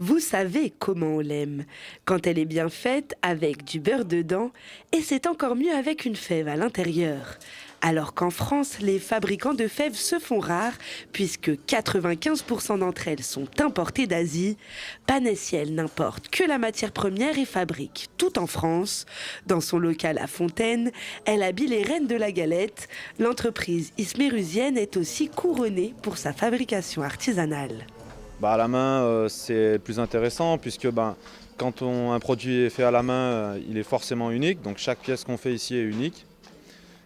Vous savez comment on l'aime, quand elle est bien faite avec du beurre dedans, et c'est encore mieux avec une fève à l'intérieur. Alors qu'en France, les fabricants de fèves se font rares, puisque 95% d'entre elles sont importées d'Asie, Panessiel n'importe que la matière première et fabrique tout en France. Dans son local à Fontaine, elle habille les reines de la galette. L'entreprise ismérusienne est aussi couronnée pour sa fabrication artisanale. À la main, c'est plus intéressant puisque quand un produit est fait à la main, il est forcément unique. Donc chaque pièce qu'on fait ici est unique.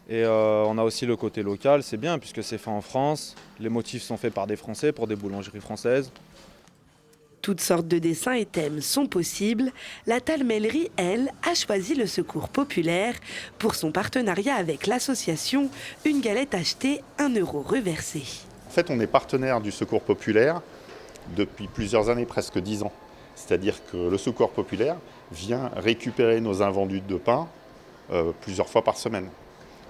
Et on a aussi le côté local, c'est bien puisque c'est fait en France. Les motifs sont faits par des Français pour des boulangeries françaises. Toutes sortes de dessins et thèmes sont possibles. La Talmellerie, elle, a choisi le Secours populaire. Pour son partenariat avec l'association, une galette achetée, 1 € reversé. En fait, on est partenaire du Secours populaire depuis plusieurs années, presque 10 ans. C'est-à-dire que le Secours populaire vient récupérer nos invendus de pain plusieurs fois par semaine.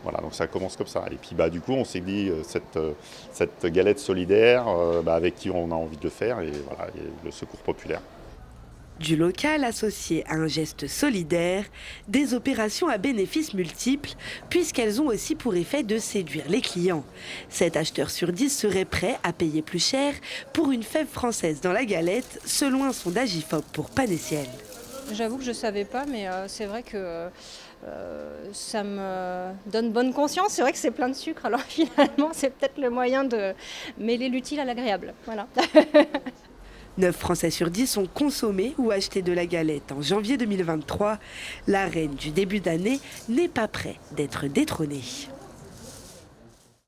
Voilà, donc ça commence comme ça. Et puis du coup, on s'est dit, cette galette solidaire, avec qui on a envie de le faire, et voilà, et le Secours populaire. Du local associé à un geste solidaire, des opérations à bénéfices multiples, puisqu'elles ont aussi pour effet de séduire les clients. 7 acheteurs sur 10 seraient prêts à payer plus cher pour une fève française dans la galette, selon un sondage IFOP pour Panessiel. J'avoue que je ne savais pas, mais c'est vrai que ça me donne bonne conscience. C'est vrai que c'est plein de sucre, alors finalement, c'est peut-être le moyen de mêler l'utile à l'agréable. Voilà. 9 Français sur 10 ont consommé ou acheté de la galette en janvier 2023. La reine du début d'année n'est pas près d'être détrônée.